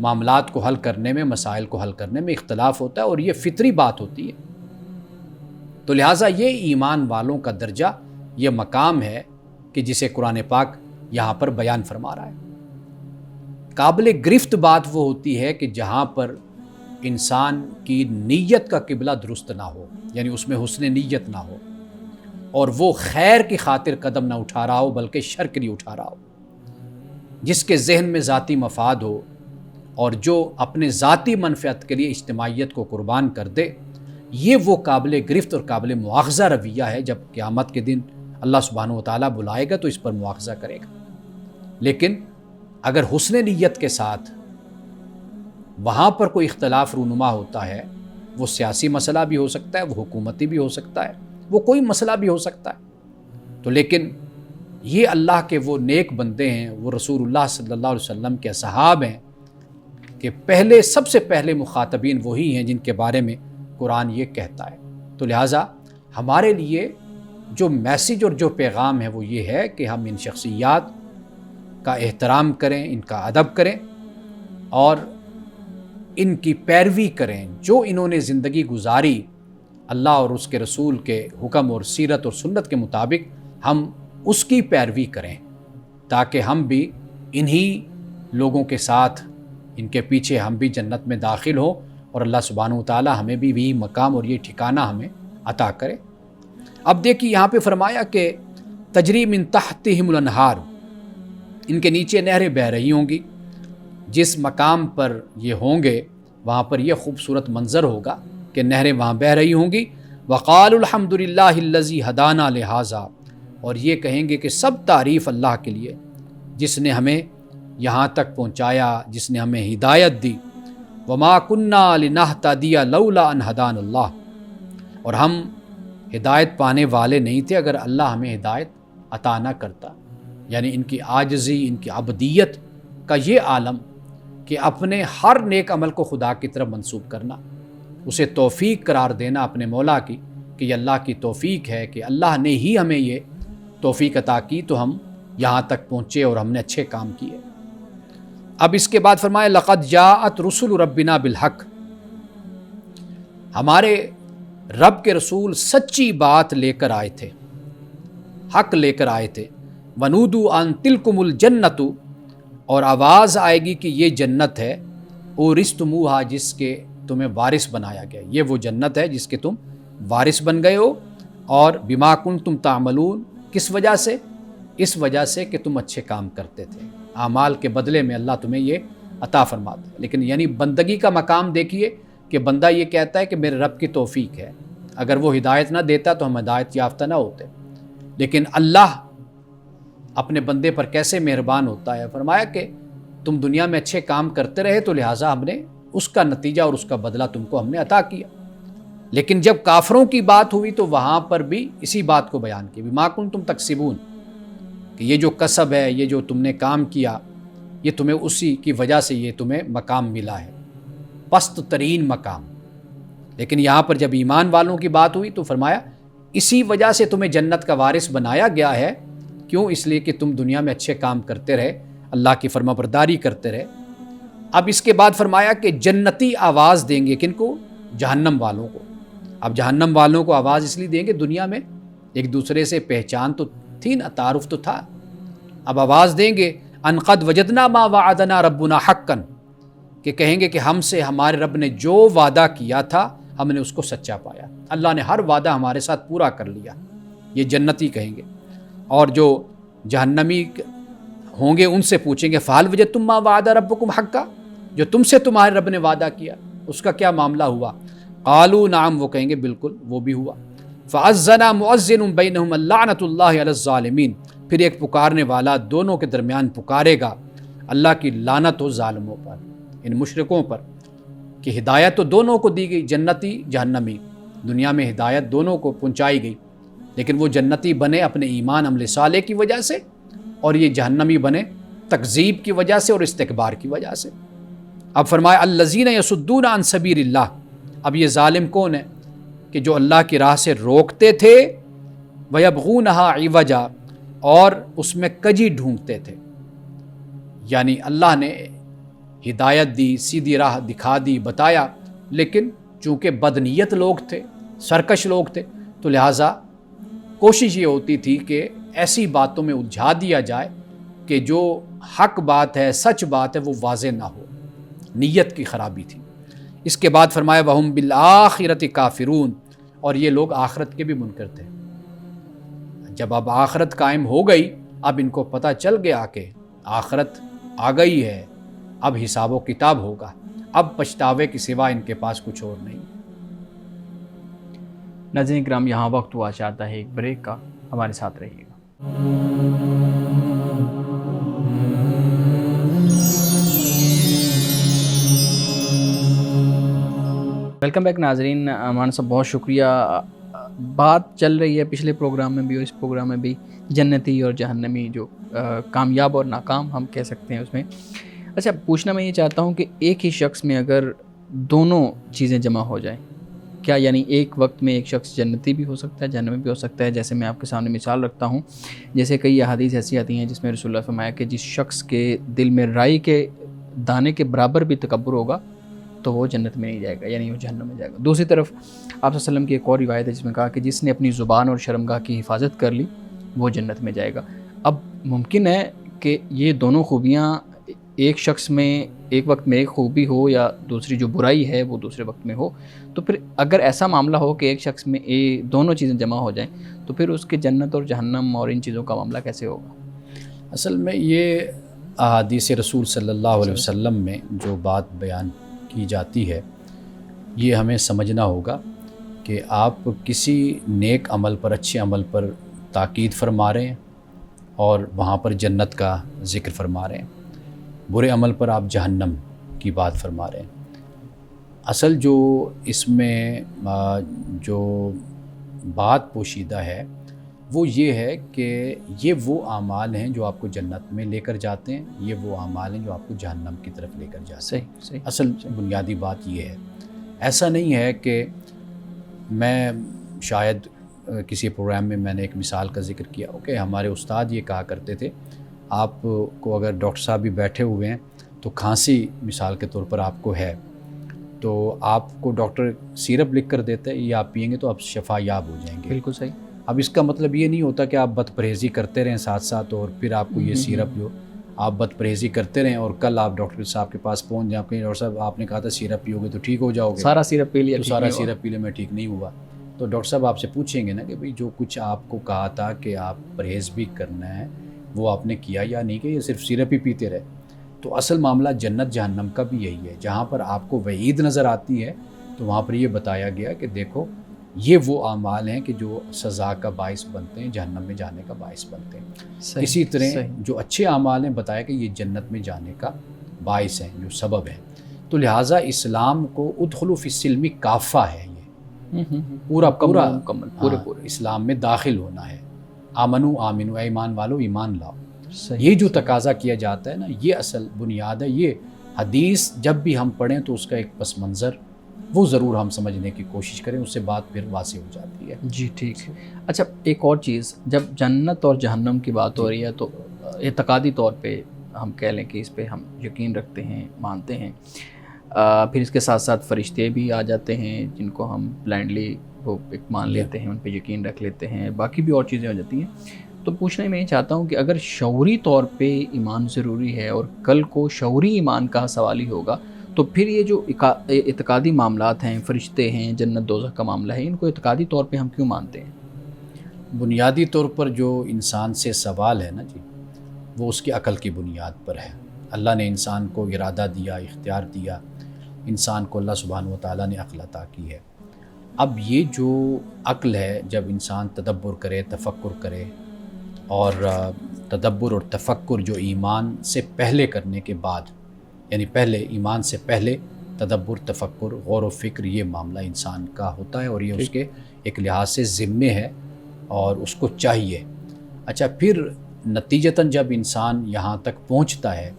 معاملات کو حل کرنے میں، مسائل کو حل کرنے میں اختلاف ہوتا ہے، اور یہ فطری بات ہوتی ہے۔ تو لہٰذا یہ ایمان والوں کا درجہ، یہ مقام ہے کہ جسے قرآن پاک یہاں پر بیان فرما رہا ہے۔ قابل گرفت بات وہ ہوتی ہے کہ جہاں پر انسان کی نیت کا قبلہ درست نہ ہو، یعنی اس میں حسن نیت نہ ہو، اور وہ خیر کی خاطر قدم نہ اٹھا رہا ہو بلکہ شر کے لیے اٹھا رہا ہو، جس کے ذہن میں ذاتی مفاد ہو اور جو اپنے ذاتی منفعت کے لیے اجتماعیت کو قربان کر دے، یہ وہ قابل گرفت اور قابل مواخذہ رویہ ہے۔ جب قیامت کے دن اللہ سبحانہ وتعالیٰ بلائے گا تو اس پر مواخذہ کرے گا۔ لیکن اگر حسن نیت کے ساتھ وہاں پر کوئی اختلاف رونما ہوتا ہے، وہ سیاسی مسئلہ بھی ہو سکتا ہے، وہ حکومتی بھی ہو سکتا ہے، وہ کوئی مسئلہ بھی ہو سکتا ہے، تو لیکن یہ اللہ کے وہ نیک بندے ہیں، وہ رسول اللہ صلی اللہ علیہ وسلم کے اصحاب ہیں کہ پہلے، سب سے پہلے مخاطبین وہی ہیں جن کے بارے میں قرآن یہ کہتا ہے۔ تو لہٰذا ہمارے لیے جو میسیج اور جو پیغام ہے وہ یہ ہے کہ ہم ان شخصیات کا احترام کریں، ان کا ادب کریں اور ان کی پیروی کریں۔ جو انہوں نے زندگی گزاری اللہ اور اس کے رسول کے حکم اور سیرت اور سنت کے مطابق، ہم اس کی پیروی کریں تاکہ ہم بھی انہی لوگوں کے ساتھ، ان کے پیچھے ہم بھی جنت میں داخل ہوں، اور اللہ سبحانہ وتعالی ہمیں بھی یہی مقام اور یہ ٹھکانہ ہمیں عطا کرے۔ اب دیکھیے یہاں پہ فرمایا کہ تجری من تحتہم الانہار، ان کے نیچے نہریں بہہ رہی ہوں گی۔ جس مقام پر یہ ہوں گے وہاں پر یہ خوبصورت منظر ہوگا کہ نہریں وہاں بہہ رہی ہوں گی۔ وقالوا الحمد للہ الذی ہدانا لہذا، اور یہ کہیں گے کہ سب تعریف اللہ کے لیے جس نے ہمیں یہاں تک پہنچایا، جس نے ہمیں ہدایت دی۔ وما کننا لنہتدی لولا ان ہدانا اللہ، اور ہم ہدایت پانے والے نہیں تھے اگر اللہ ہمیں ہدایت عطا نہ کرتا۔ یعنی ان کی عاجزی، ان کی عبدیت کا یہ عالم کہ اپنے ہر نیک عمل کو خدا کی طرف منسوب کرنا، اسے توفیق قرار دینا اپنے مولا کی کہ یہ اللہ کی توفیق ہے، کہ اللہ نے ہی ہمیں یہ توفیق عطا کی تو ہم یہاں تک پہنچے اور ہم نے اچھے کام کیے۔ اب اس کے بعد فرمایا لقد جاءت رسل ربنا بالحق، ہمارے رب کے رسول سچی بات لے کر آئے تھے، حق لے کر آئے تھے۔ ونودوا ان تلکم الجنت، اور آواز آئے گی کہ یہ جنت ہے، اورثتموہا، جس کے تمہیں وارث بنایا گیا، یہ وہ جنت ہے جس کے تم وارث بن گئے ہو۔ اور بما کنتم تعملون، کس وجہ سے؟ اس وجہ سے کہ تم اچھے کام کرتے تھے، اعمال کے بدلے میں اللہ تمہیں یہ عطا فرماتا ہے۔ لیکن یعنی بندگی کا مقام دیکھیے کہ بندہ یہ کہتا ہے کہ میرے رب کی توفیق ہے، اگر وہ ہدایت نہ دیتا تو ہم ہدایت یافتہ نہ ہوتے۔ لیکن اللہ اپنے بندے پر کیسے مہربان ہوتا ہے، فرمایا کہ تم دنیا میں اچھے کام کرتے رہے تو لہٰذا ہم نے اس کا نتیجہ اور اس کا بدلہ تم کو ہم نے عطا کیا۔ لیکن جب کافروں کی بات ہوئی تو وہاں پر بھی اسی بات کو بیان کیا، بما کنتم تکسبون، کہ یہ جو کسب ہے، یہ جو تم نے کام کیا، یہ تمہیں اسی کی وجہ سے یہ تمہیں مقام ملا ہے، پست ترین مقام۔ لیکن یہاں پر جب ایمان والوں کی بات ہوئی تو فرمایا اسی وجہ سے تمہیں جنت کا وارث بنایا گیا ہے۔ کیوں؟ اس لیے کہ تم دنیا میں اچھے کام کرتے رہے، اللہ کی فرما برداری کرتے رہے۔ اب اس کے بعد فرمایا کہ جنتی آواز دیں گے، کن کو؟ جہنم والوں کو۔ اب جہنم والوں کو آواز اس لیے دیں گے، دنیا میں ایک دوسرے سے پہچان تو تھی نا، تعارف تو تھا، اب آواز دیں گے ان قد وجدنا ما وعدنا ربنا حقا، کہ کہیں گے کہ ہم سے ہمارے رب نے جو وعدہ کیا تھا ہم نے اس کو سچا پایا، اللہ نے ہر وعدہ ہمارے ساتھ پورا کر لیا، یہ جنتی کہیں گے۔ اور جو جہنمی ہوں گے ان سے پوچھیں گے فہل وجدتم ما وعد ربکم حقا، جو تم سے تمہارے رب نے وعدہ کیا اس کا کیا معاملہ ہوا؟ قالوا نعم، وہ کہیں گے بالکل وہ بھی ہوا۔ فأذن مؤذن بینہم اللعنۃ اللہ علی الظالمین، پھر ایک پکارنے والا دونوں کے درمیان پکارے گا اللہ کی لعنت ہو ظالموں پر، ان مشرکوں پر، کہ ہدایت تو دونوں کو دی گئی، جنتی جہنمی، دنیا میں ہدایت دونوں کو پہنچائی گئی، لیکن وہ جنتی بنے اپنے ایمان عمل صالح کی وجہ سے، اور یہ جہنمی بنے تکذیب کی وجہ سے اور استکبار کی وجہ سے۔ اب فرمایا الذین یصدون عن سبیل اللہ، اب یہ ظالم کون ہے؟ کہ جو اللہ کی راہ سے روکتے تھے، وَيَبْغُونَهَا عِوَجًا، اور اس میں کجی ڈھونڈتے تھے، یعنی اللہ نے ہدایت دی، سیدھی راہ دکھا دی، بتایا، لیکن چونکہ بدنیت لوگ تھے، سرکش لوگ تھے، تو لہٰذا کوشش یہ ہوتی تھی کہ ایسی باتوں میں الجھا دیا جائے کہ جو حق بات ہے، سچ بات ہے، وہ واضح نہ ہو. نیت کی خرابی تھی. اس کے بعد فرمایا وَهُمْ بِالْآخِرَةِ کافرون، اور یہ لوگ آخرت کے بھی منکر تھے. جب اب آخرت قائم ہو گئی، اب ان کو پتہ چل گیا کہ آخرت آ گئی ہے، اب حساب و کتاب ہوگا، اب پچھتاوے کے سوا ان کے پاس کچھ اور نہیں. ناظرین کرام، یہاں وقت ہوا چاہتا ہے ایک بریک کا، ہمارے ساتھ رہیے گا. ویلکم بیک ناظرین. امان صاحب بہت شکریہ. بات چل رہی ہے پچھلے پروگرام میں بھی اور اس پروگرام میں بھی جنتی اور جہنمی، جو کامیاب اور ناکام ہم کہہ سکتے ہیں اس میں. اچھا، پوچھنا میں یہ چاہتا ہوں کہ ایک ہی شخص میں اگر دونوں چیزیں جمع ہو جائیں، کیا یعنی ایک وقت میں ایک شخص جنتی بھی ہو سکتا ہے، جہنمی بھی ہو سکتا ہے؟ جیسے میں آپ کے سامنے مثال رکھتا ہوں، جیسے کئی احادیث ایسی آتی ہیں جس میں رسول اللہ نے فرمایا کہ جس شخص کے دل میں رائی کے دانے کے برابر بھی تکبر ہوگا تو وہ جنت میں نہیں جائے گا، یعنی وہ جہنم میں جائے گا. دوسری طرف آپ صلی اللہ علیہ وسلم کی ایک اور روایت ہے جس میں کہا کہ جس نے اپنی زبان اور شرمگاہ کی حفاظت کر لی وہ جنت میں جائے گا. اب ممکن ہے کہ یہ دونوں خوبیاں ایک شخص میں ایک وقت میں ایک خوبی ہو یا دوسری جو برائی ہے وہ دوسرے وقت میں ہو، تو پھر اگر ایسا معاملہ ہو کہ ایک شخص میں دونوں چیزیں جمع ہو جائیں تو پھر اس کے جنت اور جہنم اور ان چیزوں کا معاملہ کیسے ہوگا؟ اصل میں یہ احادیث رسول صلی اللہ علیہ وسلم میں جو بات بیان کی جاتی ہے، یہ ہمیں سمجھنا ہوگا کہ آپ کسی نیک عمل پر، اچھے عمل پر تاکید فرما رہے ہیں اور وہاں پر جنت کا ذکر فرما رہے ہیں، برے عمل پر آپ جہنم کی بات فرما رہے ہیں. اصل جو اس میں جو بات پوشیدہ ہے وہ یہ ہے کہ یہ وہ اعمال ہیں جو آپ کو جنت میں لے کر جاتے ہیں، یہ وہ اعمال ہیں جو آپ کو جہنم کی طرف لے کر جاتے ہیں. صحیح. اصل بنیادی بات یہ ہے. ایسا نہیں ہے کہ میں شاید کسی پروگرام میں نے ایک مثال کا ذکر کیا کہ ہمارے استاد یہ کہا کرتے تھے، آپ کو اگر ڈاکٹر صاحب بھی بیٹھے ہوئے ہیں تو کھانسی مثال کے طور پر آپ کو ہے، تو آپ کو ڈاکٹر سیرپ لکھ کر دیتا ہے، یہ آپ پئیں گے تو آپ شفا یاب ہو جائیں گے. بالکل صحیح. اب اس کا مطلب یہ نہیں ہوتا کہ آپ بد پرہیزی کرتے رہیں ساتھ ساتھ اور پھر آپ کو یہ سیرپ جو آپ بد پرہیزی کرتے رہیں اور کل آپ ڈاکٹر صاحب کے پاس پہنچ جائیں کہ ڈاکٹر صاحب آپ نے کہا تھا سیرپ پیو گے تو ٹھیک ہو جاؤ گے، سارا سیرپ پی لیا، تو سارا سیرپ پی لے میں ٹھیک نہیں ہوا. تو ڈاکٹر صاحب آپ سے پوچھیں گے نا کہ بھئی جو کچھ آپ کو کہا تھا کہ آپ پرہیز بھی کرنا ہے وہ آپ نے کیا یا نہیں، کہ یہ صرف سیرپ ہی پیتے رہے. تو اصل معاملہ جنت جہنم کا بھی یہی ہے. جہاں پر آپ کو وعید نظر آتی ہے تو وہاں پر یہ بتایا گیا کہ دیکھو یہ وہ اعمال ہیں کہ جو سزا کا باعث بنتے ہیں، جہنم میں جانے کا باعث بنتے ہیں. اسی طرح جو اچھے اعمال ہیں بتایا کہ یہ جنت میں جانے کا باعث ہیں، جو سبب ہے. تو لہٰذا اسلام کو ادخلوا فی السلم کافہ ہے، یہ پورا پورا اسلام میں داخل ہونا ہے. آمنو اے ایمان والو ایمان لاؤ. یہ جو تقاضا کیا جاتا ہے نا، یہ اصل بنیاد ہے. یہ حدیث جب بھی ہم پڑھیں تو اس کا ایک پس منظر وہ ضرور ہم سمجھنے کی کوشش کریں، اس سے بات پھر واضح ہو جاتی ہے. جی ٹھیک ہے. اچھا، ایک اور چیز، جب جنت اور جہنم کی بات ہو رہی ہے تو اعتقادی طور پہ ہم کہہ لیں کہ اس پہ ہم یقین رکھتے ہیں، مانتے ہیں. پھر اس کے ساتھ ساتھ فرشتے بھی آ جاتے ہیں جن کو ہم بلائنڈلی وہ ایک مان لیتے ہیں، ان پہ یقین رکھ لیتے ہیں، باقی بھی اور چیزیں ہو جاتی ہیں. تو پوچھنا میں یہ چاہتا ہوں کہ اگر شعوری طور پہ ایمان ضروری ہے اور کل کو شعوری ایمان کا سوال ہی ہوگا، تو پھر یہ جو اعتقادی معاملات ہیں، فرشتے ہیں، جنت دوزخ کا معاملہ ہے، ان کو اعتقادی طور پہ ہم کیوں مانتے ہیں؟ بنیادی طور پر جو انسان سے سوال ہے نا جی، وہ اس کی عقل کی بنیاد پر ہے. اللہ نے انسان کو ارادہ دیا، اختیار دیا، انسان کو اللہ سبحانہ و تعالیٰ نے عقل عطا کی ہے. اب یہ جو عقل ہے، جب انسان تدبر کرے، تفکر کرے، اور تدبر اور تفکر جو ایمان سے پہلے کرنے کے بعد، یعنی پہلے ایمان سے پہلے تدبر، تفکر، غور و فکر، یہ معاملہ انسان کا ہوتا ہے اور یہ اس کے ایک لحاظ سے ذمے ہے اور اس کو چاہیے. اچھا، پھر نتیجتاً جب انسان یہاں تک پہنچتا ہے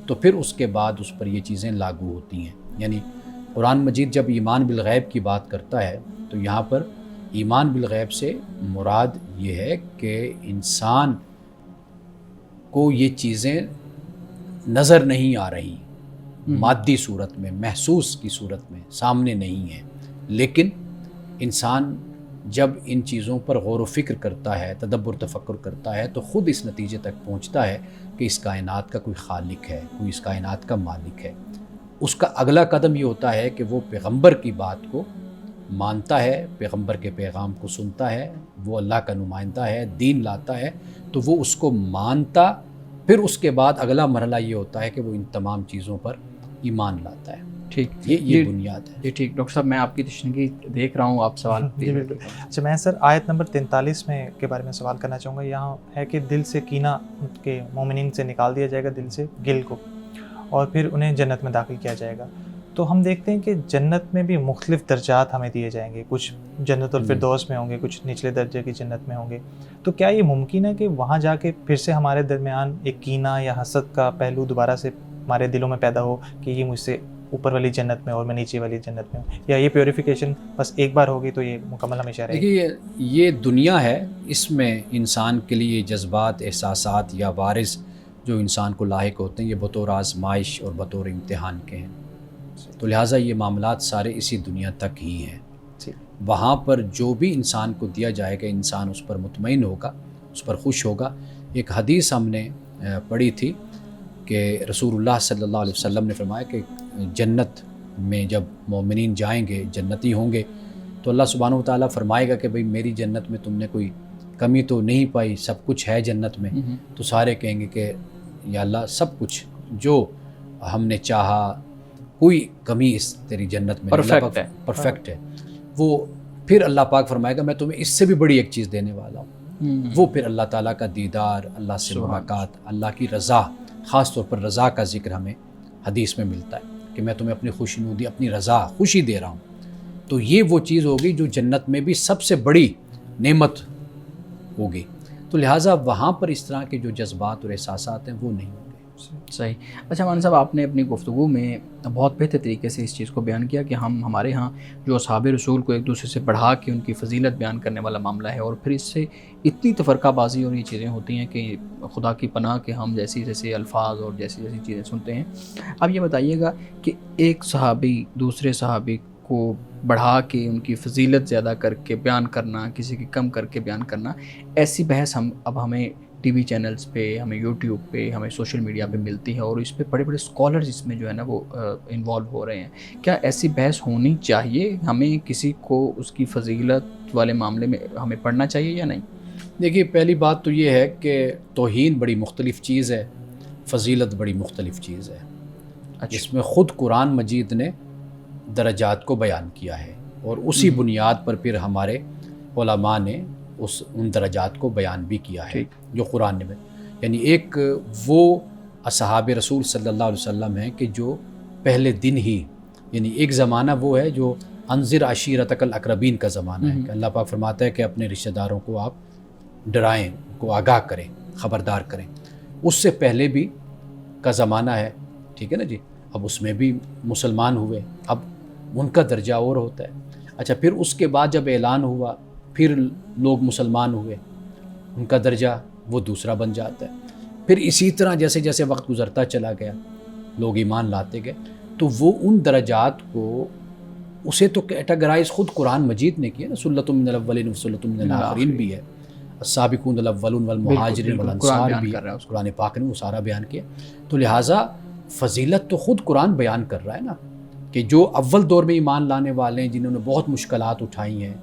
تو پھر اس کے بعد اس پر یہ چیزیں لاگو ہوتی ہیں. یعنی قرآن مجید جب ایمان بالغیب کی بات کرتا ہے تو یہاں پر ایمان بالغیب سے مراد یہ ہے کہ انسان کو یہ چیزیں نظر نہیں آ رہی، مادی صورت میں، محسوس کی صورت میں سامنے نہیں ہیں، لیکن انسان جب ان چیزوں پر غور و فکر کرتا ہے، تدبر تفکر کرتا ہے، تو خود اس نتیجے تک پہنچتا ہے کہ اس کائنات کا کوئی خالق ہے، کوئی اس کائنات کا مالک ہے۔ اس کا اگلا قدم یہ ہوتا ہے کہ وہ پیغمبر کی بات کو مانتا ہے، پیغمبر کے پیغام کو سنتا ہے، وہ اللہ کا نمائندہ ہے، دین لاتا ہے، تو وہ اس کو مانتا، پھر اس کے بعد اگلا مرحلہ یہ ہوتا ہے کہ وہ ان تمام چیزوں پر ایمان لاتا ہے۔ ٹھیک، یہ بنیاد ہے۔ جی ٹھیک ڈاکٹر صاحب، میں آپ کی تشنگی دیکھ رہا ہوں، آپ سوال جی بالکل۔ اچھا، میں سر آیت نمبر 43 میں کے بارے میں سوال کرنا چاہوں گا۔ یہاں ہے کہ دل سے کینہ کے مومنین سے نکال دیا جائے گا، دل سے گل کو، اور پھر انہیں جنت میں داخل کیا جائے گا۔ تو ہم دیکھتے ہیں کہ جنت میں بھی مختلف درجات ہمیں دیے جائیں گے، کچھ جنت الفردوس میں ہوں گے، کچھ نچلے درجے کی جنت میں ہوں گے۔ تو کیا یہ ممکن ہے کہ وہاں جا کے پھر سے ہمارے درمیان ایک کینہ یا حسد کا پہلو دوبارہ سے ہمارے دلوں میں پیدا ہو کہ یہ مجھ سے اوپر والی جنت میں اور میں نیچے والی جنت میں ہوں، یا یہ پیوریفیکیشن بس ایک بار ہوگی تو یہ مکمل ہمیشہ رہے گی؟ دیکھیے، یہ دنیا ہے، اس میں انسان کے لیے جذبات، احساسات یا وارث جو انسان کو لاحق ہوتے ہیں، یہ بطور آزمائش اور بطور امتحان کے ہیں، تو لہٰذا یہ معاملات سارے اسی دنیا تک ہی ہیں۔ وہاں پر جو بھی انسان کو دیا جائے گا، انسان اس پر مطمئن ہوگا، اس پر خوش ہوگا۔ ایک حدیث ہم نے پڑھی تھی کہ رسول اللہ صلی اللہ علیہ وسلم نے فرمایا کہ جنت میں جب مومنین جائیں گے، جنتی ہوں گے، تو اللہ سبحانہ و تعالیٰ فرمائے گا کہ بھئی میری جنت میں تم نے کوئی کمی تو نہیں پائی، سب کچھ ہے جنت میں؟ تو سارے کہیں گے کہ یا اللہ سب کچھ جو ہم نے چاہا، کوئی کمی اس تیری جنت میں پرفیکٹ ہے۔ وہ پھر اللہ پاک فرمائے گا میں تمہیں اس سے بھی بڑی ایک چیز دینے والا ہوں۔ وہ پھر اللہ تعالیٰ کا دیدار، اللہ سے ملاقات، اللہ کی رضا، خاص طور پر رضا کا ذکر ہمیں حدیث میں ملتا ہے کہ میں تمہیں اپنی خوشنودی، اپنی رضا، خوشی دے رہا ہوں۔ تو یہ وہ چیز ہوگی جو جنت میں بھی سب سے بڑی نعمت ہوگی۔ تو لہٰذا وہاں پر اس طرح کے جو جذبات اور احساسات ہیں وہ نہیں ہوں گے۔ صحیح۔ اچھا مولانا صاحب، آپ نے اپنی گفتگو میں بہت بہتر طریقے سے اس چیز کو بیان کیا کہ ہمارے ہاں جو اصحاب رسول کو ایک دوسرے سے بڑھا کے ان کی فضیلت بیان کرنے والا معاملہ ہے، اور پھر اس سے اتنی تفرقہ بازی اور یہ چیزیں ہوتی ہیں کہ خدا کی پناہ کہ ہم جیسے الفاظ اور جیسی چیزیں سنتے ہیں۔ اب یہ بتائیے گا کہ ایک صحابی دوسرے صحابی کو بڑھا کے ان کی فضیلت زیادہ کر کے بیان کرنا، کسی کی کم کر کے بیان کرنا، ایسی بحث اب ہمیں ٹی وی چینلز پہ، ہمیں یوٹیوب پہ، ہمیں سوشل میڈیا پہ ملتی ہے، اور اس پہ بڑے بڑے اسکالرز اس میں جو ہے نا وہ انوالو ہو رہے ہیں۔ کیا ایسی بحث ہونی چاہیے؟ ہمیں کسی کو اس کی فضیلت والے معاملے میں ہمیں پڑھنا چاہیے یا نہیں؟ دیکھیے، پہلی بات تو یہ ہے کہ توہین بڑی مختلف چیز ہے، فضیلت بڑی مختلف چیز ہے۔ جس میں خود قرآن مجید نے درجات کو بیان کیا ہے، اور اسی بنیاد پر پھر ہمارے علماء نے ان درجات کو بیان بھی کیا ہے جو قرآن نے یعنی ایک وہ اصحاب رسول صلی اللہ علیہ وسلم ہیں کہ جو پہلے دن ہی، یعنی ایک زمانہ وہ ہے جو انذر عشیرتک الاقربین کا زمانہ ہے کہ اللہ پاک فرماتا ہے کہ اپنے رشتہ داروں کو آپ ڈرائیں، ان کو آگاہ کریں، خبردار کریں۔ اس سے پہلے بھی کا زمانہ ہے، ٹھیک ہے نا جی، اب اس میں بھی مسلمان ہوئے، اب ان کا درجہ اور ہوتا ہے۔ اچھا، پھر اس کے بعد جب اعلان ہوا، پھر لوگ مسلمان ہوئے، ان کا درجہ وہ دوسرا بن جاتا ہے۔ پھر اسی طرح جیسے جیسے وقت گزرتا چلا گیا، لوگ ایمان لاتے گئے، تو وہ ان درجات کو اسے تو کیٹاگرائز خود قرآن مجید نے کیا نا، سلۃ من الاولین وسلۃ من الآخرین بھی ہے، السابقون الاولون والمہاجرین والانصار بھی ہے، قرآن پاک نے وہ سارا بیان کیا۔ تو لہٰذا فضیلت تو خود قرآن بیان کر رہا ہے نا، کہ جو اول دور میں ایمان لانے والے ہیں، جنہوں نے بہت مشکلات اٹھائی ہیں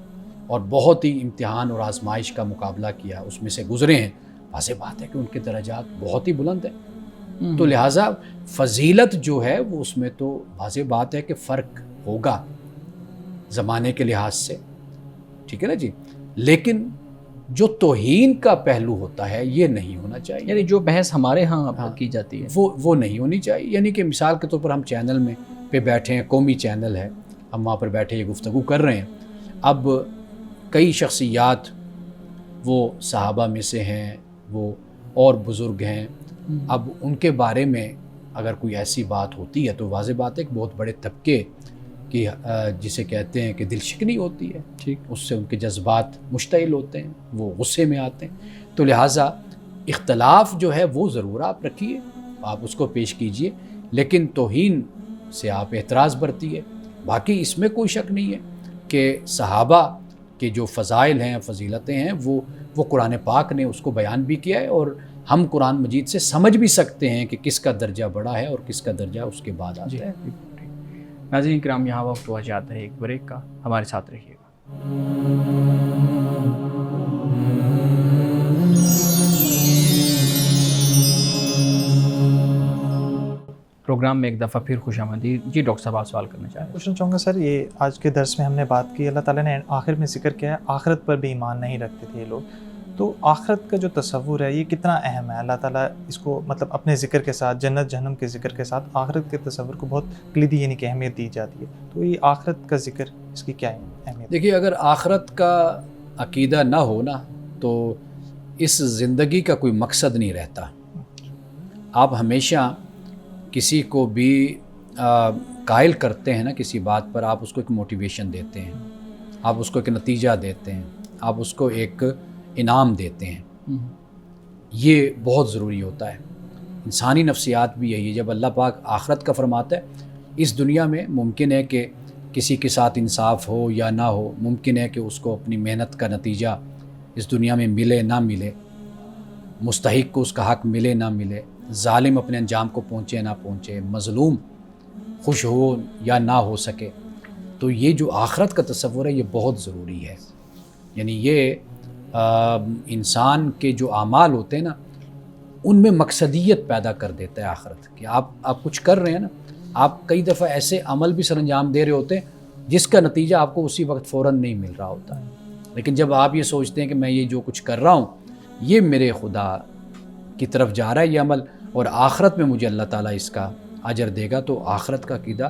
اور بہت ہی امتحان اور آزمائش کا مقابلہ کیا، اس میں سے گزرے ہیں، واضح بات ہے کہ ان کے درجات بہت ہی بلند ہیں۔ تو لہٰذا فضیلت جو ہے وہ اس میں تو واضح بات ہے کہ فرق ہوگا زمانے کے لحاظ سے، ٹھیک ہے نا جی، لیکن جو توہین کا پہلو ہوتا ہے یہ نہیں ہونا چاہیے، یعنی جو بحث ہمارے ہاں کی جاتی ہے وہ نہیں ہونی چاہیے۔ یعنی کہ مثال کے طور پر ہم چینل میں پہ بیٹھے ہیں، قومی چینل ہے، ہم وہاں پر بیٹھے یہ گفتگو کر رہے ہیں، اب کئی شخصیات وہ صحابہ میں سے ہیں، وہ اور بزرگ ہیں، اب ان کے بارے میں اگر کوئی ایسی بات ہوتی ہے تو واضح بات ہے کہ بہت بڑے طبقے کی جسے کہتے ہیں کہ دل شکنی ہوتی ہے، ٹھیک، اس سے ان کے جذبات مشتعل ہوتے ہیں، وہ غصے میں آتے ہیں۔ تو لہٰذا اختلاف جو ہے وہ ضرور آپ رکھیے، آپ اس کو پیش کیجئے، لیکن توہین سے آپ اعتراض برتی ہے. باقی اس میں کوئی شک نہیں ہے کہ صحابہ کے جو فضائل ہیں فضیلتیں ہیں وہ قرآن پاک نے اس کو بیان بھی کیا ہے, اور ہم قرآن مجید سے سمجھ بھی سکتے ہیں کہ کس کا درجہ بڑا ہے اور کس کا درجہ اس کے بعد آتا ہے. ناظرین کرام یہاں وقت ہوا جاتا ہے ایک بریک کا, ہمارے ساتھ رہیے گا. پروگرام میں ایک دفعہ پھر خوش آمدید. جی ڈاکٹر صاحب آپ سوال کرنا چاہیں؟ پوچھنا چاہوں گا سر, یہ آج کے درس میں ہم نے بات کی, اللہ تعالیٰ نے آخر میں ذکر کیا ہے آخرت پر بھی ایمان نہیں رکھتے تھے یہ لوگ. تو آخرت کا جو تصور ہے یہ کتنا اہم ہے؟ اللہ تعالیٰ اس کو مطلب اپنے ذکر کے ساتھ, جنت جہنم کے ذکر کے ساتھ آخرت کے تصور کو بہت کلیدی یعنی کہ اہمیت دی جاتی ہے. تو یہ آخرت کا ذکر اس کی کیا اہمیت؟ دیکھیے, اگر آخرت کا عقیدہ نہ ہو نا تو اس زندگی کا کوئی مقصد نہیں رہتا. آپ ہمیشہ کسی کو بھی قائل کرتے ہیں نا کسی بات پر, آپ اس کو ایک موٹیویشن دیتے ہیں, آپ اس کو ایک نتیجہ دیتے ہیں, آپ اس کو ایک انعام دیتے ہیں. یہ بہت ضروری ہوتا ہے. انسانی نفسیات بھی یہی ہے. جب اللہ پاک آخرت کا فرماتا ہے, اس دنیا میں ممکن ہے کہ کسی کے ساتھ انصاف ہو یا نہ ہو, ممکن ہے کہ اس کو اپنی محنت کا نتیجہ اس دنیا میں ملے نہ ملے, مستحق کو اس کا حق ملے نہ ملے, ظالم اپنے انجام کو پہنچے نہ پہنچے, مظلوم خوش ہو یا نہ ہو سکے. تو یہ جو آخرت کا تصور ہے یہ بہت ضروری ہے. یعنی یہ انسان کے جو اعمال ہوتے ہیں نا ان میں مقصدیت پیدا کر دیتا ہے آخرت. کہ آپ کچھ کر رہے ہیں نا, آپ کئی دفعہ ایسے عمل بھی سر انجام دے رہے ہوتے ہیں جس کا نتیجہ آپ کو اسی وقت فوراً نہیں مل رہا ہوتا. لیکن جب آپ یہ سوچتے ہیں کہ میں یہ جو کچھ کر رہا ہوں یہ میرے خدا کی طرف جا رہا ہے یہ عمل, اور آخرت میں مجھے اللہ تعالیٰ اس کا اجر دے گا, تو آخرت کا عقیدہ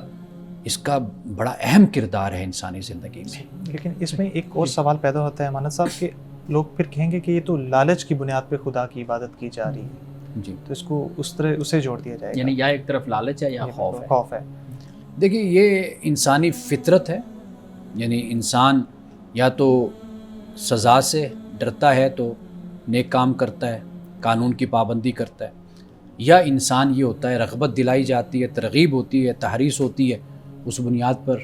اس کا بڑا اہم کردار ہے انسانی زندگی میں. لیکن اس میں ایک اور سوال پیدا ہوتا ہے امانت صاحب کہ لوگ پھر کہیں گے کہ یہ تو لالچ کی بنیاد پہ خدا کی عبادت کی جا رہی ہے. جی, تو اس کو اس طرح اسے جوڑ دیا جائے گا, یعنی یا ایک طرف لالچ ہے یا خوف ہے. دیکھیے یہ انسانی فطرت ہے. یعنی انسان یا تو سزا سے ڈرتا ہے تو نیک کام کرتا ہے, قانون کی پابندی کرتا ہے, یا انسان یہ ہوتا ہے رغبت دلائی جاتی ہے, ترغیب ہوتی ہے, تحریص ہوتی ہے, اس بنیاد پر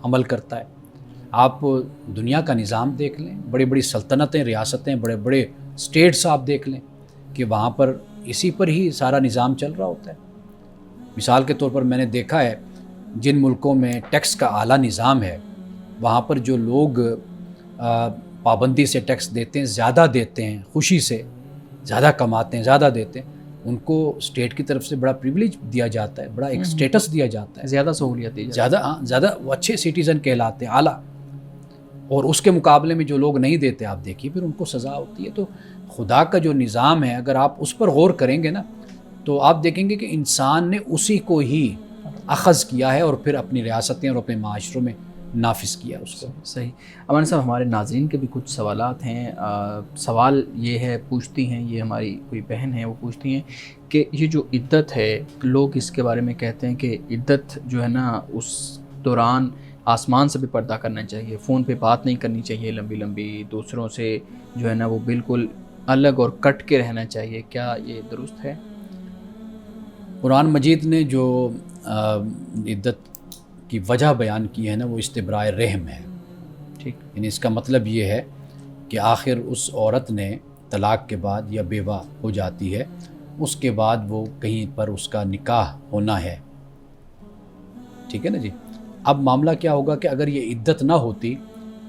عمل کرتا ہے. آپ دنیا کا نظام دیکھ لیں, بڑی بڑی سلطنتیں, ریاستیں, بڑے بڑے اسٹیٹس آپ دیکھ لیں کہ وہاں پر اسی پر ہی سارا نظام چل رہا ہوتا ہے. مثال کے طور پر میں نے دیکھا ہے جن ملکوں میں ٹیکس کا اعلیٰ نظام ہے وہاں پر جو لوگ پابندی سے ٹیکس دیتے ہیں, زیادہ دیتے ہیں, خوشی سے زیادہ کماتے ہیں, زیادہ دیتے ہیں, ان کو اسٹیٹ کی طرف سے بڑا پریویلیج دیا جاتا ہے, بڑا ایک اسٹیٹس دیا جاتا ہے, زیادہ سہولیت دی زیادہ زیادہ وہ اچھے سٹیزن کہلاتے ہیں, اعلیٰ. اور اس کے مقابلے میں جو لوگ نہیں دیتے آپ دیکھیے پھر ان کو سزا ہوتی ہے. تو خدا کا جو نظام ہے اگر آپ اس پر غور کریں گے نا تو آپ دیکھیں گے کہ انسان نے اسی کو ہی اخذ کیا ہے اور پھر اپنی ریاستیں اور اپنے معاشروں میں نافذ کیا اس کو. صحیح. امان صاحب ہمارے ناظرین کے بھی کچھ سوالات ہیں. سوال یہ ہے, پوچھتی ہیں, یہ ہماری کوئی بہن ہے وہ پوچھتی ہیں کہ یہ جو عدت ہے لوگ اس کے بارے میں کہتے ہیں کہ عدت جو ہے نا اس دوران آسمان سے بھی پردہ کرنا چاہیے, فون پہ بات نہیں کرنی چاہیے لمبی لمبی, دوسروں سے جو ہے نا وہ بالکل الگ اور کٹ کے رہنا چاہیے. کیا یہ درست ہے؟ قرآن مجید نے جو عدت کی وجہ بیان کی ہے نا وہ استبراء رحم ہے. ٹھیک. یعنی اس کا مطلب یہ ہے کہ آخر اس عورت نے طلاق کے بعد یا بیوہ ہو جاتی ہے, اس کے بعد وہ کہیں پر اس کا نکاح ہونا ہے. ٹھیک ہے نا جی. اب معاملہ کیا ہوگا کہ اگر یہ عدت نہ ہوتی,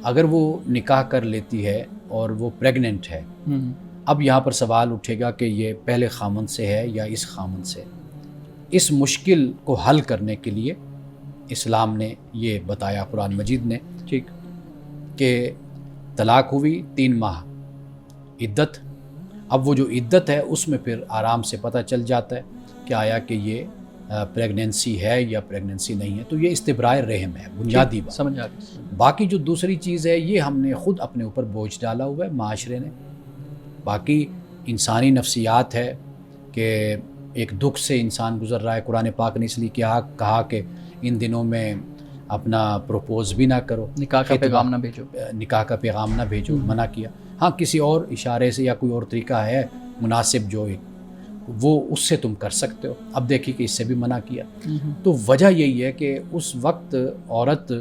اگر وہ نکاح کر لیتی ہے اور وہ پریگننٹ ہے, اب یہاں پر سوال اٹھے گا کہ یہ پہلے خامن سے ہے یا اس خامن سے. اس مشکل کو حل کرنے کے لیے اسلام نے یہ بتایا قرآن مجید نے, ٹھیک, کہ طلاق ہوئی 3 ماہ عدت. اب وہ جو عدت ہے اس میں پھر آرام سے پتہ چل جاتا ہے کہ آیا کہ یہ پریگننسی ہے یا پریگننسی نہیں ہے. تو یہ استبراء رحم ہے بنیادی بات. سمجھ آ گئی. باقی جو دوسری چیز ہے یہ ہم نے خود اپنے اوپر بوجھ ڈالا ہوا ہے معاشرے نے. باقی انسانی نفسیات ہے کہ ایک دکھ سے انسان گزر رہا ہے. قرآن پاک نے اس لیے کہا کہ ان دنوں میں اپنا پروپوز بھی نہ کرو, نکاح کا پیغام نہ بھیجو, نکاح کا پیغام نہ بھیجو, منع کیا. ہاں کسی اور اشارے سے یا کوئی اور طریقہ ہے مناسب جو ایک وہ اس سے تم کر سکتے ہو. اب دیکھیے کہ اس سے بھی منع کیا. تو وجہ یہی ہے کہ اس وقت عورت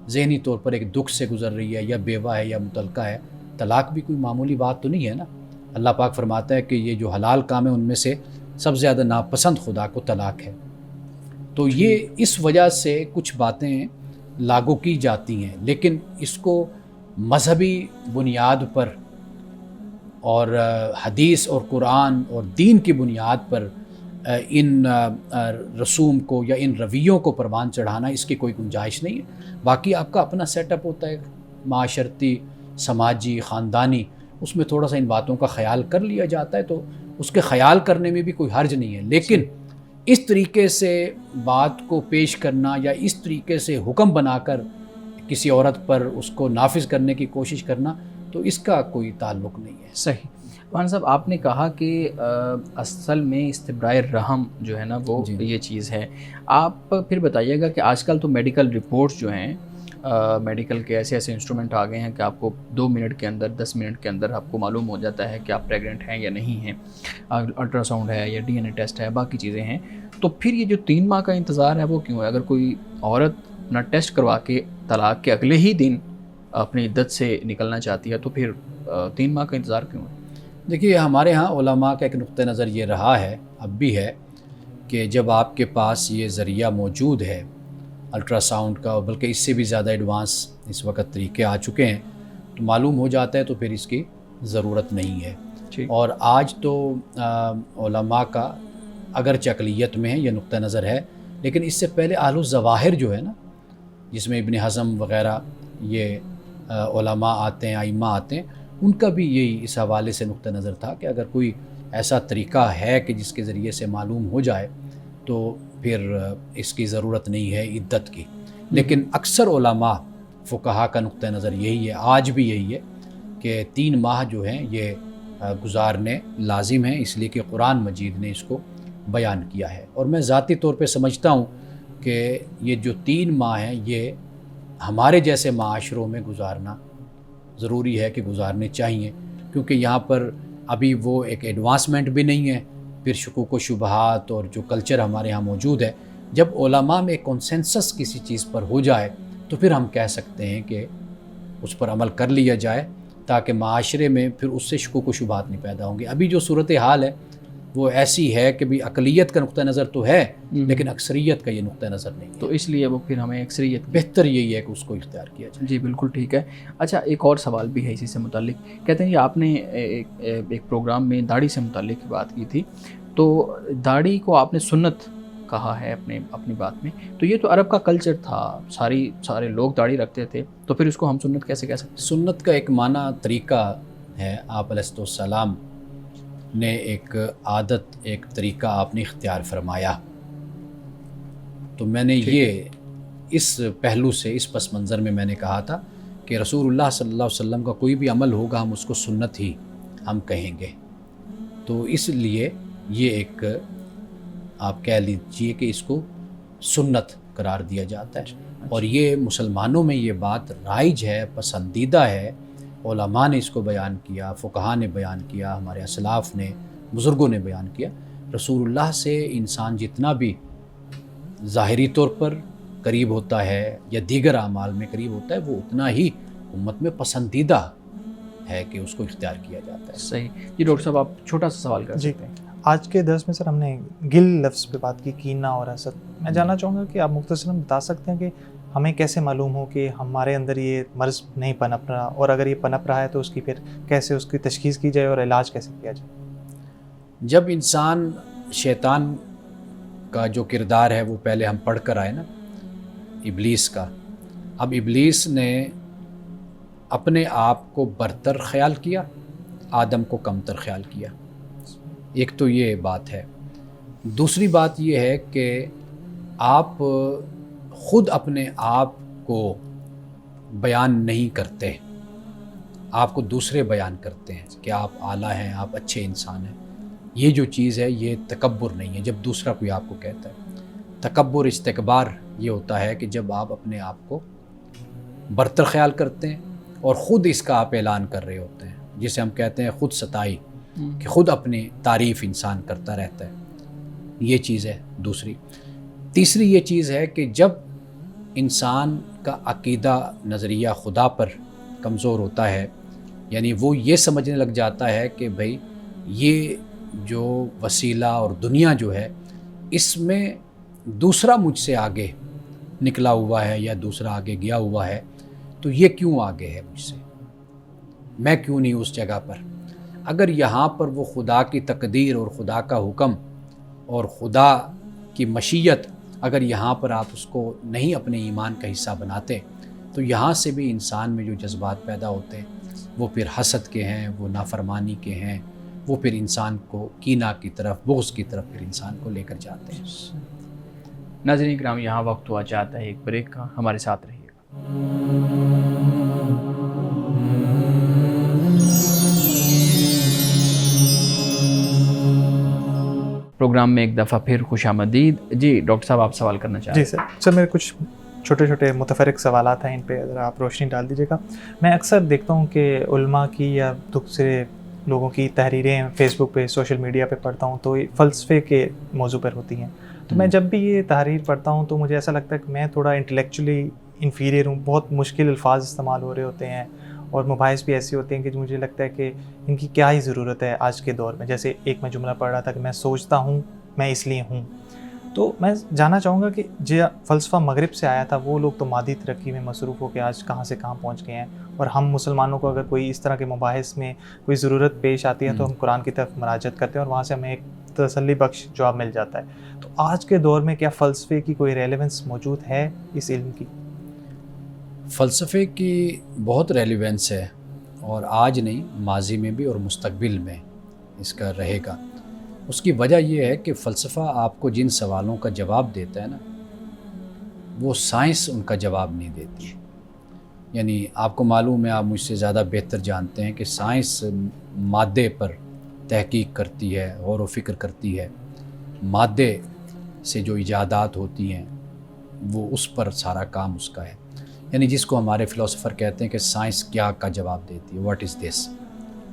ذہنی طور پر ایک دکھ سے گزر رہی ہے، یا بیوہ ہے یا مطلقہ ہے. طلاق بھی کوئی معمولی بات تو نہیں ہے نا. اللہ پاک فرماتا ہے کہ یہ جو حلال کام ہے ان میں سے سب سے زیادہ ناپسند خدا کو طلاق ہے. تو یہ اس وجہ سے کچھ باتیں لاگو کی جاتی ہیں، لیکن اس کو مذہبی بنیاد پر اور حدیث اور قرآن اور دین کی بنیاد پر ان رسوم کو یا ان رویوں کو پروان چڑھانا اس کی کوئی گنجائش نہیں ہے. باقی آپ کا اپنا سیٹ اپ ہوتا ہے معاشرتی، سماجی، خاندانی، اس میں تھوڑا سا ان باتوں کا خیال کر لیا جاتا ہے، تو اس کے خیال کرنے میں بھی کوئی حرج نہیں ہے. لیکن اس طریقے سے بات کو پیش کرنا یا اس طریقے سے حکم بنا کر کسی عورت پر اس کو نافذ کرنے کی کوشش کرنا، تو اس کا کوئی تعلق نہیں ہے. صحیح. مولانا صاحب، آپ نے کہا کہ اصل میں استبراء رحم جو ہے نا وہ یہ چیز ہے. آپ پھر بتائیے گا کہ آج کل تو میڈیکل رپورٹس جو ہیں، میڈیکل کے ایسے انسٹرومنٹ آ گئے ہیں کہ آپ کو 2 منٹ کے اندر، 10 منٹ کے اندر آپ کو معلوم ہو جاتا ہے کہ آپ پریگننٹ ہیں یا نہیں ہیں. الٹرا ساؤنڈ ہے یا DNA ٹیسٹ ہے، باقی چیزیں ہیں. تو پھر یہ جو 3 ماہ کا انتظار ہے وہ کیوں ہے؟ اگر کوئی عورت اپنا ٹیسٹ کروا کے طلاق کے اگلے ہی دن اپنی عدت سے نکلنا چاہتی ہے تو پھر 3 ماہ کا انتظار کیوں ہے؟ دیکھیے، ہمارے ہاں علماء کا ایک نقطہ نظر یہ رہا ہے، اب بھی ہے، کہ جب آپ کے پاس یہ ذریعہ موجود ہے الٹرا ساؤنڈ کا، بلکہ اس سے بھی زیادہ ایڈوانس اس وقت طریقے آ چکے ہیں، تو معلوم ہو جاتا ہے، تو پھر اس کی ضرورت نہیں ہے. اور آج تو علماء کا اگرچہ اقلیت میں ہے یہ نقطہ نظر ہے، لیکن اس سے پہلے اہل الظواہر جو ہے نا، جس میں ابن حزم وغیرہ یہ علماء آتے ہیں، ائمہ آتے ہیں، ان کا بھی یہی اس حوالے سے نقطہ نظر تھا کہ اگر کوئی ایسا طریقہ ہے کہ جس کے ذریعے سے معلوم ہو جائے تو پھر اس کی ضرورت نہیں ہے عدت کی. لیکن اکثر علماء فقہا کا نقطہ نظر یہی ہے، آج بھی یہی ہے، کہ 3 ماہ جو ہیں یہ گزارنے لازم ہیں، اس لیے کہ قرآن مجید نے اس کو بیان کیا ہے. اور میں ذاتی طور پہ سمجھتا ہوں کہ یہ جو 3 ماہ ہیں یہ ہمارے جیسے معاشروں میں گزارنا ضروری ہے، کہ گزارنے چاہیے، کیونکہ یہاں پر ابھی وہ ایک ایڈوانسمنٹ بھی نہیں ہے. پھر شکوک و شبہات اور جو کلچر ہمارے یہاں موجود ہے، جب علماء میں کنسنسس کسی چیز پر ہو جائے تو پھر ہم کہہ سکتے ہیں کہ اس پر عمل کر لیا جائے، تاکہ معاشرے میں پھر اس سے شکوک و شبہات نہیں پیدا ہوں گے. ابھی جو صورتحال ہے وہ ایسی ہے کہ بھی اقلیت کا نقطہ نظر تو ہے، لیکن اکثریت کا یہ نقطہ نظر نہیں ہے. تو اس لیے وہ پھر ہمیں اکثریت بہتر یہی ہے کہ اس کو اختیار کیا جائے. جی بالکل ٹھیک ہے. اچھا، ایک اور سوال بھی ہے اسی سے متعلق. کہتے ہیں کہ آپ نے ایک پروگرام میں داڑھی سے متعلق بات کی تھی، تو داڑھی کو آپ نے سنت کہا ہے اپنی بات میں. تو یہ تو عرب کا کلچر تھا، سارے لوگ داڑھی رکھتے تھے، تو پھر اس کو ہم سنت کیسے کہہ سکتے ہیں؟ سنت کا ایک معنی طریقہ ہے. آپ علیہ السلام نے ایک عادت، ایک طریقہ آپ نے اختیار فرمایا. تو میں نے یہ اس پہلو سے، اس پس منظر میں نے کہا تھا کہ رسول اللہ صلی اللہ علیہ وسلم کا کوئی بھی عمل ہوگا ہم اس کو سنت ہی ہم کہیں گے. تو اس لیے یہ ایک آپ کہہ لیجئے کہ اس کو سنت قرار دیا جاتا ہے. اور یہ مسلمانوں میں یہ بات رائج ہے، پسندیدہ ہے. علماء نے اس کو بیان کیا، فقہا نے بیان کیا، ہمارے اسلاف نے، بزرگوں نے بیان کیا. رسول اللہ سے انسان جتنا بھی ظاہری طور پر قریب ہوتا ہے یا دیگر اعمال میں قریب ہوتا ہے، وہ اتنا ہی امت میں پسندیدہ ہے کہ اس کو اختیار کیا جاتا ہے. صحیح. جی ڈاکٹر صاحب، آپ چھوٹا سا سوال کر سکتے ہیں. آج کے درس میں سر ہم نے گل لفظ پہ بات کی، کینہ اور حسد. میں جاننا چاہوں گا کہ آپ مختصراً بتا سکتے ہیں کہ ہمیں کیسے معلوم ہو کہ ہمارے اندر یہ مرض نہیں پنپ رہا، اور اگر یہ پنپ رہا ہے تو اس کی پھر کیسے اس کی تشخیص کی جائے اور علاج کیسے کیا جائے؟ جب انسان شیطان کا جو کردار ہے وہ پہلے ہم پڑھ کر آئے نا، ابلیس کا. اب ابلیس نے اپنے آپ کو برتر خیال کیا، آدم کو کمتر خیال کیا. ایک تو یہ بات ہے. دوسری بات یہ ہے کہ آپ خود اپنے آپ کو بیان نہیں کرتے، آپ کو دوسرے بیان کرتے ہیں کہ آپ اعلیٰ ہیں، آپ اچھے انسان ہیں. یہ جو چیز ہے یہ تکبر نہیں ہے. جب دوسرا کوئی آپ کو کہتا ہے، تکبر، استکبار یہ ہوتا ہے کہ جب آپ اپنے آپ کو برتر خیال کرتے ہیں اور خود اس کا آپ اعلان کر رہے ہوتے ہیں، جسے ہم کہتے ہیں خود ستائی. کہ خود اپنی تعریف انسان کرتا رہتا ہے، یہ چیز ہے دوسری۔ تیسری یہ چیز ہے کہ جب انسان کا عقیدہ نظریہ خدا پر کمزور ہوتا ہے، یعنی وہ یہ سمجھنے لگ جاتا ہے کہ بھئی یہ جو وسیلہ اور دنیا جو ہے اس میں دوسرا مجھ سے آگے نکلا ہوا ہے یا دوسرا آگے گیا ہوا ہے، تو یہ کیوں آگے ہے مجھ سے، میں کیوں نہیں اس جگہ پر۔ اگر یہاں پر وہ خدا کی تقدیر اور خدا کا حکم اور خدا کی مشیت، اگر یہاں پر آپ اس کو نہیں اپنے ایمان کا حصہ بناتے، تو یہاں سے بھی انسان میں جو جذبات پیدا ہوتے ہیں وہ پھر حسد کے ہیں، وہ نافرمانی کے ہیں، وہ پھر انسان کو کینہ کی طرف، بغض کی طرف پھر انسان کو لے کر جاتے ہیں۔ ناظرین کرام، یہاں وقت ہوا چاہتا ہے ایک بریک کا، ہمارے ساتھ رہیے گا۔ پروگرام میں ایک دفعہ پھر خوش آمدید۔ جی ڈاکٹر صاحب، آپ سوال کرنا چاہتے جی سر میرے کچھ چھوٹے چھوٹے متفرق سوالات ہیں، ان پہ اگر آپ روشنی ڈال دیجیے گا۔ میں اکثر دیکھتا ہوں کہ علماء کی یا دوسرے لوگوں کی تحریریں فیس بک پہ، سوشل میڈیا پہ پڑھتا ہوں تو فلسفے کے موضوع پر ہوتی ہیں، تو میں جب بھی یہ تحریر پڑھتا ہوں تو مجھے ایسا لگتا ہے کہ میں تھوڑا انٹلیکچولی انفیریئر ہوں، بہت مشکل الفاظ استعمال ہو رہے ہوتے ہیں، اور مباحث بھی ایسی ہوتے ہیں کہ مجھے لگتا ہے کہ ان کی کیا ہی ضرورت ہے آج کے دور میں۔ جیسے ایک میں جملہ پڑھ رہا تھا کہ میں سوچتا ہوں، میں اس لیے ہوں۔ تو میں جاننا چاہوں گا کہ جو فلسفہ مغرب سے آیا تھا، وہ لوگ تو مادی ترقی میں مصروف ہو کے آج کہاں سے کہاں پہنچ گئے ہیں، اور ہم مسلمانوں کو اگر کوئی اس طرح کے مباحث میں کوئی ضرورت پیش آتی ہے تو ہم قرآن کی طرف مراجعت کرتے ہیں اور وہاں سے ہمیں ایک تسلی بخش جواب مل جاتا ہے۔ تو آج کے دور میں کیا فلسفے کی کوئی ریلیونس موجود ہے اس علم کی؟ فلسفے کی بہت ریلیونس ہے، اور آج نہیں، ماضی میں بھی اور مستقبل میں اس کا رہے گا۔ اس کی وجہ یہ ہے کہ فلسفہ آپ کو جن سوالوں کا جواب دیتا ہے نا، وہ سائنس ان کا جواب نہیں دیتی۔ یعنی آپ کو معلوم ہے، آپ مجھ سے زیادہ بہتر جانتے ہیں کہ سائنس مادے پر تحقیق کرتی ہے، غور و فکر کرتی ہے، مادے سے جو ایجادات ہوتی ہیں وہ اس پر سارا کام اس کا ہے۔ یعنی جس کو ہمارے فلسفر کہتے ہیں کہ سائنس کیا کا جواب دیتی ہے، واٹ از دس،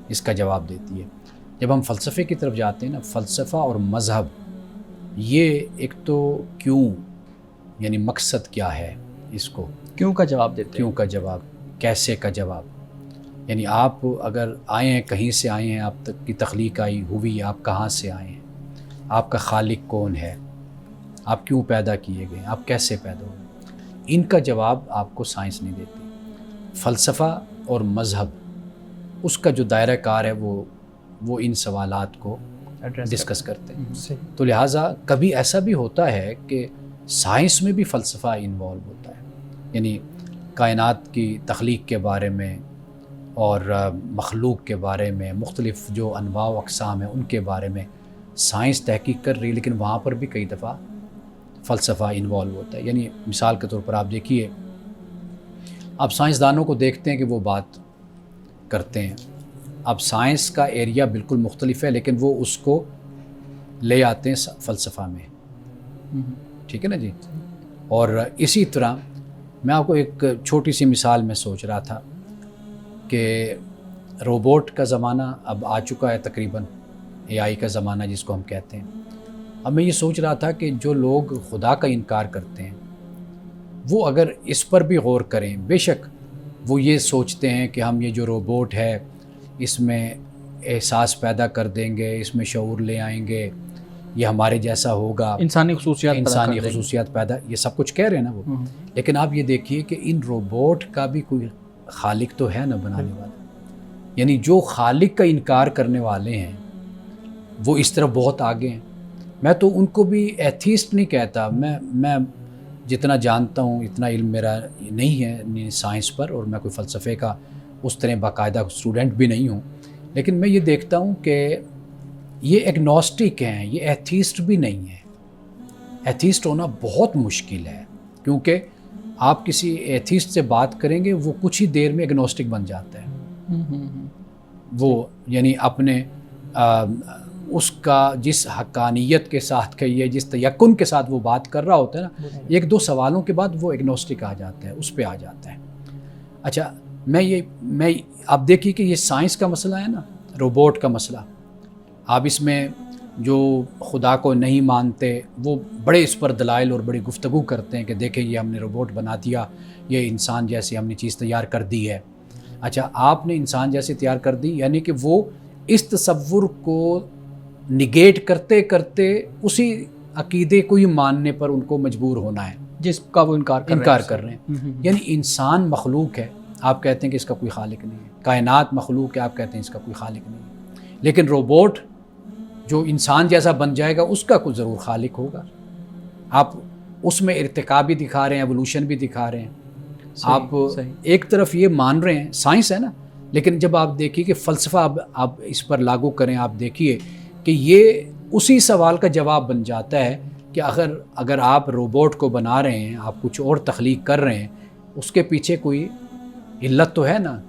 اس کا جواب دیتی ہے۔ جب ہم فلسفے کی طرف جاتے ہیں نا، فلسفہ اور مذہب، یہ ایک تو کیوں، یعنی مقصد کیا ہے، اس کو کیوں کا جواب دیتے ہیں؟ کیوں کا جواب، کیسے کا جواب۔ یعنی آپ اگر آئے ہیں، کہیں سے آئے ہیں، آپ تک کی تخلیق آئی ہوئی، آپ کہاں سے آئے ہیں، آپ کا خالق کون ہے، آپ کیوں پیدا کیے گئے، آپ کیسے پیدا ہوئے، ان کا جواب آپ کو سائنس نہیں دیتی۔ فلسفہ اور مذہب، اس کا جو دائرہ کار ہے وہ ان سوالات کو ڈسکس کرتے ہیں۔ تو لہٰذا کبھی ایسا بھی ہوتا ہے کہ سائنس میں بھی فلسفہ انوالو ہوتا ہے، یعنی کائنات کی تخلیق کے بارے میں اور مخلوق کے بارے میں، مختلف جو انواع و اقسام ہیں ان کے بارے میں سائنس تحقیق کر رہی ہے، لیکن وہاں پر بھی کئی دفعہ فلسفہ انوالو ہوتا ہے۔ یعنی مثال کے طور پر آپ دیکھیے، آپ سائنسدانوں کو دیکھتے ہیں کہ وہ بات کرتے ہیں، اب سائنس کا ایریا بالکل مختلف ہے، لیکن وہ اس کو لے آتے ہیں فلسفہ میں، ٹھیک ہے نا جی۔ اور اسی طرح میں آپ کو ایک چھوٹی سی مثال میں سوچ رہا تھا کہ روبوٹ کا زمانہ اب آ چکا ہے، تقریباً AI کا زمانہ جس کو ہم کہتے ہیں۔ اب میں یہ سوچ رہا تھا کہ جو لوگ خدا کا انکار کرتے ہیں، وہ اگر اس پر بھی غور کریں، بے شک وہ یہ سوچتے ہیں کہ ہم یہ جو روبوٹ ہے اس میں احساس پیدا کر دیں گے، اس میں شعور لے آئیں گے، یہ ہمارے جیسا ہوگا، انسانی خصوصیات پیدا، یہ سب کچھ کہہ رہے ہیں نا وہ۔ لیکن آپ یہ دیکھیے کہ ان روبوٹ کا بھی کوئی خالق تو ہے نا بنانے والا، یعنی جو خالق کا انکار کرنے والے ہیں وہ اس طرف بہت آگے ہیں۔ میں تو ان کو بھی ایتھیسٹ نہیں کہتا، میں جتنا جانتا ہوں اتنا علم میرا نہیں ہے سائنس پر، اور میں کوئی فلسفے کا اس طرح باقاعدہ اسٹوڈنٹ بھی نہیں ہوں، لیکن میں یہ دیکھتا ہوں کہ یہ ایگنوسٹک ہیں، یہ ایتھیسٹ بھی نہیں ہیں۔ ایتھیسٹ ہونا بہت مشکل ہے، کیونکہ آپ کسی ایتھیسٹ سے بات کریں گے وہ کچھ ہی دیر میں ایگنوسٹک بن جاتا ہے۔ وہ یعنی اپنے اس کا جس حقانیت کے ساتھ کہیے، جس تیقن کے ساتھ وہ بات کر رہا ہوتا ہے نا، ایک دو سوالوں کے بعد وہ ایگنوسٹک آ جاتا ہے، اس پہ آ جاتا ہے۔ اچھا، میں آپ دیکھیے کہ یہ سائنس کا مسئلہ ہے نا، روبوٹ کا مسئلہ، آپ اس میں جو خدا کو نہیں مانتے وہ بڑے اس پر دلائل اور بڑی گفتگو کرتے ہیں کہ دیکھیں یہ ہم نے روبوٹ بنا دیا، یہ انسان جیسی ہم نے چیز تیار کر دی ہے۔ اچھا، آپ نے انسان جیسے تیار کر دی، یعنی کہ وہ اس تصور کو نگیٹ کرتے کرتے اسی عقیدے کو ہی ماننے پر ان کو مجبور ہونا ہے جس کا وہ انکار کر رہے ہیں۔ یعنی انسان مخلوق ہے، آپ کہتے ہیں کہ اس کا کوئی خالق نہیں ہے، کائنات مخلوق ہے، آپ کہتے ہیں اس کا کوئی خالق نہیں ہے، لیکن روبوٹ جو انسان جیسا بن جائے گا اس کا کوئی ضرور خالق ہوگا۔ آپ اس میں ارتقا بھی دکھا رہے ہیں، ایوولوشن بھی دکھا رہے ہیں، آپ ایک طرف یہ مان رہے ہیں، سائنس ہے نا، لیکن جب آپ دیکھیے کہ فلسفہ آپ اس پر لاگو کریں، آپ دیکھیے کہ یہ اسی سوال کا جواب بن جاتا ہے کہ اگر آپ روبوٹ کو بنا رہے ہیں، آپ کچھ اور تخلیق کر رہے ہیں، اس کے پیچھے کوئی علت تو ہے نا،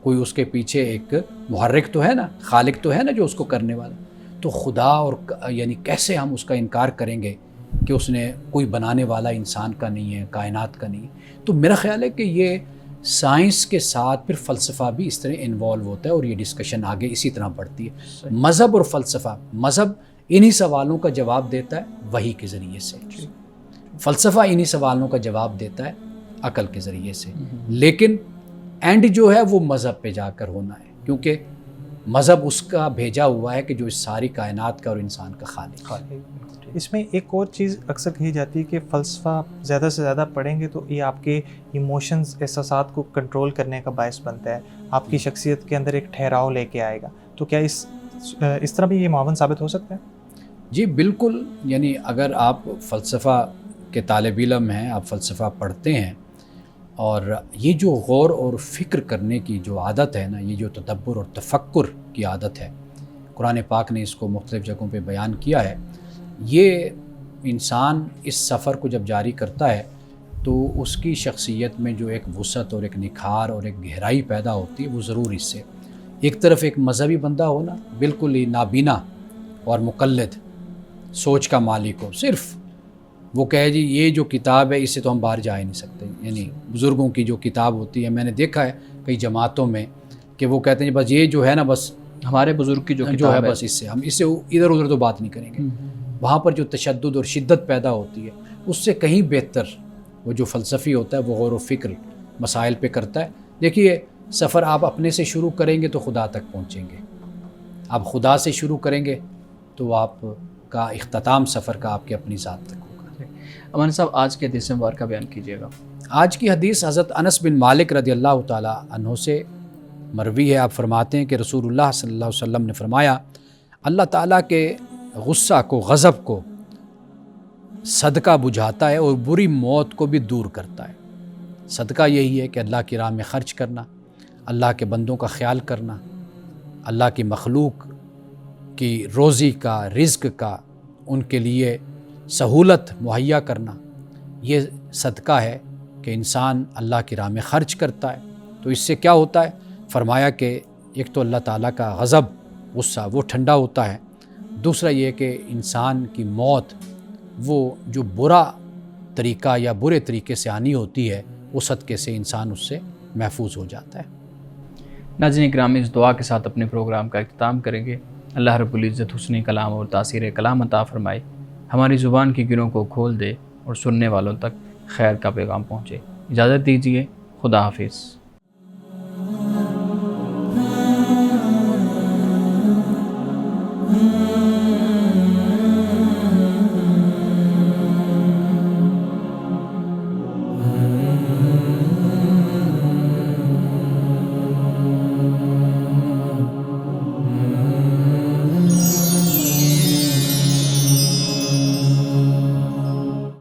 کوئی اس کے پیچھے ایک محرک تو ہے نا، خالق تو ہے نا جو اس کو کرنے والا۔ تو خدا اور یعنی کیسے ہم اس کا انکار کریں گے کہ اس نے کوئی بنانے والا انسان کا نہیں ہے، کائنات کا نہیں ہے۔ تو میرا خیال ہے کہ یہ سائنس کے ساتھ پھر فلسفہ بھی اس طرح انوالو ہوتا ہے اور یہ ڈسکشن آگے اسی طرح بڑھتی ہے۔ مذہب اور فلسفہ، مذہب انہی سوالوں کا جواب دیتا ہے وحی کے ذریعے سے، فلسفہ انہی سوالوں کا جواب دیتا ہے عقل کے ذریعے سے، لیکن اینڈ جو ہے وہ مذہب پہ جا کر ہونا ہے، کیونکہ مذہب اس کا بھیجا ہوا ہے کہ جو اس ساری کائنات کا اور انسان کا خالق ہے۔ اس میں ایک اور چیز اکثر کہی جاتی ہے کہ فلسفہ زیادہ سے زیادہ پڑھیں گے تو یہ آپ کے ایموشنز، احساسات کو کنٹرول کرنے کا باعث بنتا ہے، آپ کی شخصیت کے اندر ایک ٹھہراؤ لے کے آئے گا۔ تو کیا اس طرح بھی یہ معاون ثابت ہو سکتا ہے؟ جی بالکل، یعنی اگر آپ فلسفہ کے طالب علم ہیں، آپ فلسفہ پڑھتے ہیں، اور یہ جو غور اور فکر کرنے کی جو عادت ہے نا، یہ جو تدبر اور تفکر کی عادت ہے، قرآن پاک نے اس کو مختلف جگہوں پہ بیان کیا ہے۔ یہ انسان اس سفر کو جب جاری کرتا ہے تو اس کی شخصیت میں جو ایک وسعت اور ایک نکھار اور ایک گہرائی پیدا ہوتی ہے، وہ ضرور اس سے ایک طرف ایک مذہبی بندہ ہونا، بالکل ہی نابینا اور مقلد سوچ کا مالک ہو، صرف وہ کہے جی یہ جو کتاب ہے اس سے تو ہم باہر جا ہی نہیں سکتے۔ یعنی بزرگوں کی جو کتاب ہوتی ہے، میں نے دیکھا ہے کئی جماعتوں میں کہ وہ کہتے ہیں بس یہ جو ہے نا، بس ہمارے بزرگ کی جو ہے بس اس سے ہم اس سے ادھر ادھر تو بات نہیں کریں گے۔ وہاں پر جو تشدد اور شدت پیدا ہوتی ہے، اس سے کہیں بہتر وہ جو فلسفی ہوتا ہے وہ غور و فکر مسائل پہ کرتا ہے۔ دیکھیے، سفر آپ اپنے سے شروع کریں گے تو خدا تک پہنچیں گے، آپ خدا سے شروع کریں گے تو آپ کا اختتام سفر کا آپ کے اپنی ذات تک ہوگا۔ امان صاحب، آج کے حدیث مبارکہ بیان کیجیے گا۔ آج کی حدیث حضرت انس بن مالک رضی اللہ تعالی عنہ سے مروی ہے۔ آپ فرماتے ہیں کہ رسول اللہ صلی اللہ علیہ وسلم نے فرمایا، اللہ تعالیٰ کے غصہ کو، غضب کو صدقہ بجھاتا ہے اور بری موت کو بھی دور کرتا ہے۔ صدقہ یہی ہے کہ اللہ کی راہ میں خرچ کرنا، اللہ کے بندوں کا خیال کرنا، اللہ کی مخلوق کی روزی کا، رزق کا، ان کے لیے سہولت مہیا کرنا، یہ صدقہ ہے کہ انسان اللہ کی راہ میں خرچ کرتا ہے۔ تو اس سے کیا ہوتا ہے؟ فرمایا کہ ایک تو اللہ تعالیٰ کا غضب، غصہ وہ ٹھنڈا ہوتا ہے، دوسرا یہ کہ انسان کی موت وہ جو برا طریقہ یا برے طریقے سے آنی ہوتی ہے، وہ صدقے سے انسان اس سے محفوظ ہو جاتا ہے۔ ناظرین گرامی، اس دعا کے ساتھ اپنے پروگرام کا اختتام کریں گے۔ اللہ رب العزت حسن کلام اور تاثیر کلام عطا فرمائے، ہماری زبان کی گروں کو کھول دے اور سننے والوں تک خیر کا پیغام پہنچے۔ اجازت دیجیے، خدا حافظ۔